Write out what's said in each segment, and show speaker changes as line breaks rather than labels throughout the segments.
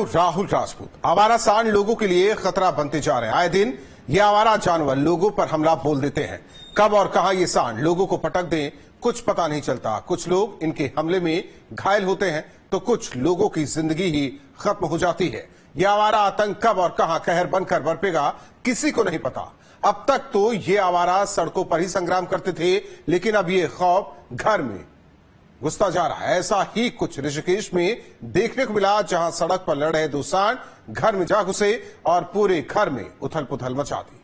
राहुल राजपूत आवारा सांड लोगों के लिए खतरा बनते जा रहे हैं। आए दिन ये आवारा जानवर लोगों पर हमला बोल देते हैं। कब और कहां ये सांड लोगों को पटक दें कुछ पता नहीं चलता। कुछ लोग इनके हमले में घायल होते हैं तो कुछ लोगों की जिंदगी ही खत्म हो जाती है। ये आवारा आतंक कब और कहां कहर बनकर बरपेगा किसी को नहीं पता। अब तक तो ये आवारा सड़कों पर ही संग्राम करते थे, लेकिन अब ये खौफ घर में घुसता जा रहा है। ऐसा ही कुछ ऋषिकेश में देखने को मिला, जहां सड़क पर लड़ रहे दो सांड घर में जा घुसे और पूरे घर में उथल पुथल मचा दी।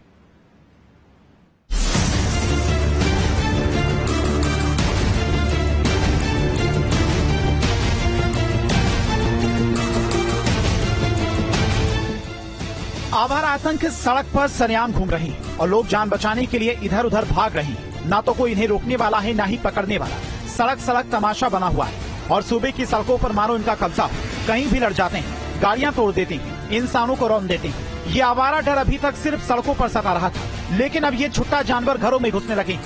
आवारा आतंक सड़क पर सरेआम घूम रही है और लोग जान बचाने के लिए इधर उधर भाग रहे हैं। ना तो कोई इन्हें रोकने वाला है, ना ही पकड़ने वाला। सड़क सड़क तमाशा बना हुआ है और सूबे की सड़कों पर मानो इनका कब्जा हो। कहीं भी लड़ जाते हैं, गाड़ियां तोड़ देते हैं, इंसानों को रौंद देते हैं। ये आवारा डर अभी तक सिर्फ सड़कों पर सता रहा था, लेकिन अब ये छुट्टा जानवर घरों में घुसने लगे।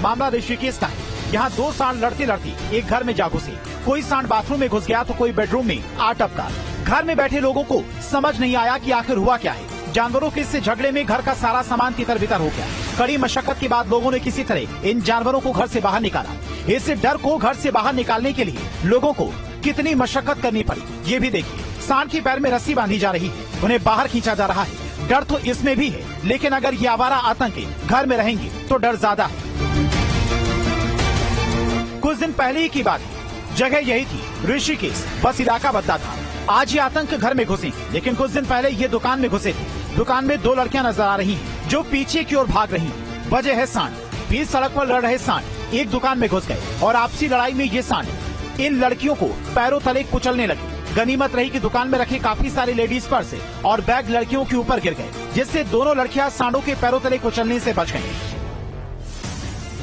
मामला ऋषिकेश का है। यहाँ दो सांड लड़ते लड़ते एक घर में जा घुसे। कोई सांड बाथरूम में घुस गया तो कोई बेडरूम में आ टपका। घर में बैठे लोगों को समझ नहीं आया कि आखिर हुआ क्या है। जानवरों के इस झगड़े में घर का सारा सामान तितर बितर हो गया। कड़ी मशक्कत के बाद लोगों ने किसी तरह इन जानवरों को घर से बाहर निकाला। इस डर को घर से बाहर निकालने के लिए लोगों को कितनी मशक्कत करनी पड़ी, ये भी देखिए। सांड के पैर में रस्सी बांधी जा रही है, उन्हें बाहर खींचा जा रहा है। डर तो इसमें भी है, लेकिन अगर ये आवारा आतंकी घर में रहेंगे तो डर ज्यादा है। कुछ दिन पहले ही की बात है, जगह यही थी ऋषिकेश, बस इलाका बदला था। आज ये आतंक घर में घुसे, लेकिन कुछ दिन पहले ये दुकान में घुसे थे। दुकान में दो लड़कियां नजर आ रही हैं, जो पीछे की ओर भाग रही हैं। वजह है सांड। बीच सड़क पर लड़ रहे सांड एक दुकान में घुस गए और आपसी लड़ाई में ये सांड इन लड़कियों को पैरों तले कुचलने लगे। गनीमत रही कि दुकान में रखे काफी सारे लेडीज पर्स और बैग लड़कियों के ऊपर गिर गए, जिससे दोनों लड़कियां सांडों के पैरों तले कुचलने से बच गयी।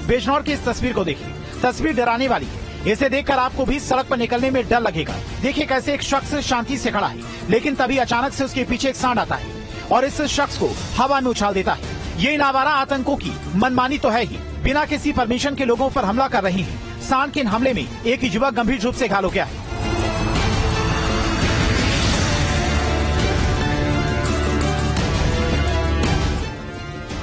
बिजनौर की इस तस्वीर को देखिए। तस्वीर डराने वाली है। इसे देखकर आपको भी सड़क पर निकलने में डर लगेगा। देखिए कैसे एक शख्स शांति से खड़ा है, लेकिन तभी अचानक से उसके पीछे एक सांड आता है और इस शख्स को हवा में उछाल देता है। ये इन आवारा आतंकों की मनमानी तो है ही, बिना किसी परमिशन के लोगों पर हमला कर रही है। सांड के इन हमले में एक युवक गंभीर रूप से घायल हो गया है।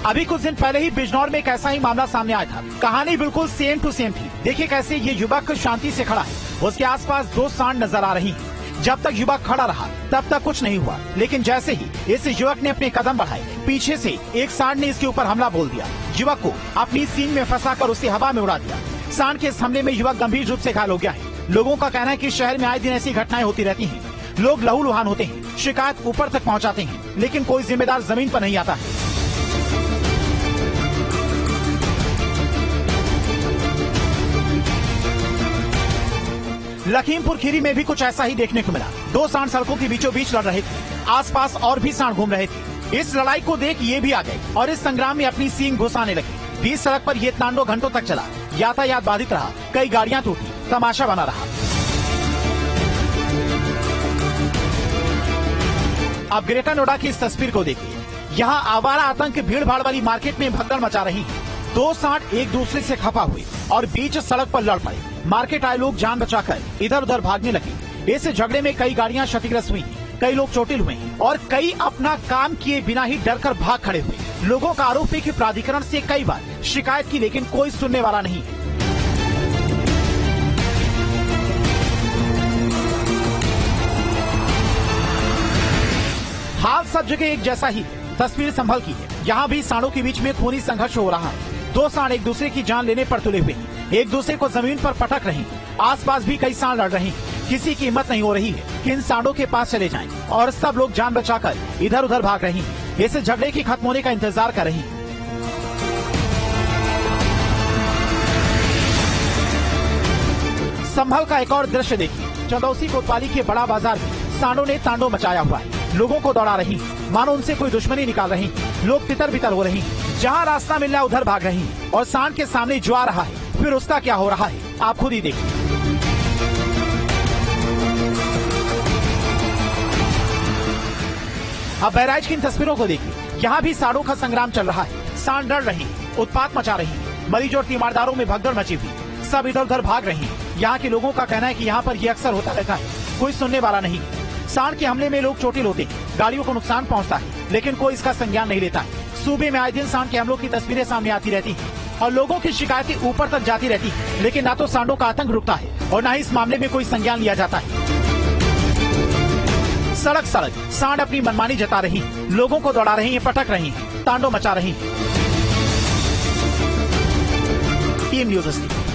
अभी कुछ दिन पहले ही बिजनौर में एक ऐसा ही मामला सामने आया था। कहानी बिल्कुल सेम टू सेम थी। देखिए कैसे ये युवक शांति से खड़ा है, उसके आसपास दो सांड नजर आ रही हैं। जब तक युवक खड़ा रहा तब तक कुछ नहीं हुआ, लेकिन जैसे ही इस युवक ने अपने कदम बढ़ाए, पीछे से एक सांड ने इसके ऊपर हमला बोल दिया। युवक को अपनी सींग में फंसाकर उसे हवा में उड़ा दिया। सांड के इस हमले में युवक गंभीर रूप से घायल हो गया है। लोगों का कहना है कि शहर में आए दिन ऐसी घटनाएं होती रहती हैं। लोग लहूलुहान होते हैं, शिकायत ऊपर तक पहुँचाते हैं, लेकिन कोई जिम्मेदार जमीन पर नहीं आता है। लखीमपुर खीरी में भी कुछ ऐसा ही देखने को मिला। दो सांड सड़कों के बीचों बीच लड़ रहे थे। आसपास और भी सांड घूम रहे थे। इस लड़ाई को देख ये भी आ गए और इस संग्राम में अपनी सींग घुसाने लगे। बीच सड़क पर ये तांडव घंटों तक चला। यातायात बाधित रहा, कई गाड़ियां टूटी, तमाशा बना रहा। अब ग्रेटर नोएडा की इस तस्वीर को देखिए। यहाँ आवारा आतंक भीड़ भाड़ वाली मार्केट में भगदड़ मचा रही है। दो सांड एक दूसरे से खपा हुए और बीच सड़क पर लड़ पड़े। मार्केट आए लोग जान बचाकर इधर उधर भागने लगे। इस झगड़े में कई गाड़ियां क्षतिग्रस्त हुई, कई लोग चोटिल हुए और कई अपना काम किए बिना ही डरकर भाग खड़े हुए। लोगों का आरोप है कि प्राधिकरण से कई बार शिकायत की, लेकिन कोई सुनने वाला नहीं है। हाल सब जगह एक जैसा ही तस्वीर संभल की है। यहाँ भी सांडों के बीच में खूनी संघर्ष हो रहा है। दो सांड एक दूसरे की जान लेने पर तुले हुए हैं, एक दूसरे को जमीन पर पटक रहे हैं। आसपास भी कई सांड लड़ रहे हैं। किसी की हिम्मत नहीं हो रही है कि इन सांडों के पास चले जाएं और सब लोग जान बचाकर इधर उधर भाग रहे हैं। इस झगड़े की खत्म होने का इंतजार कर रही हैं। संभल का एक और दृश्य देखिए। चंदौसी कोतवाली के बड़ा बाजार में सांडों ने तांडव मचाया हुआ है। लोगों को दौड़ा रही, मानो उनसे कोई दुश्मनी निकाल रही। लोग तितर बितर हो रही, जहाँ रास्ता मिल रहा उधर भाग रही और सांड के सामने जो आ रहा है फिर उसका क्या हो रहा है आप खुद ही देखिए। अब बहराइच की इन तस्वीरों को देखिए। यहाँ भी सांडों का संग्राम चल रहा है। सांड लड़ रही, उत्पात मचा रही। मरीज और तीमारदारों में भगदड़ मची हुई, सब इधर उधर भाग रही हैं। यहाँ के लोगों का कहना है कि यहाँ पर ये अक्सर होता रहता है। कोई सुनने वाला नहीं। सांड के हमले में लोग चोटिल होते हैं, गाड़ियों को नुकसान पहुंचता है, लेकिन कोई इसका संज्ञान नहीं लेता है। सूबे में आए दिन सांड के हमलों की तस्वीरें सामने आती रहती हैं और लोगों की शिकायतें ऊपर तक जाती रहती है, लेकिन ना तो सांडों का आतंक रुकता है और न ही इस मामले में कोई संज्ञान लिया जाता है। सड़क सड़क सांड अपनी मनमानी जता रही, लोगों को दौड़ा रही है, पटक रही है, तांडव मचा रही है। Team news.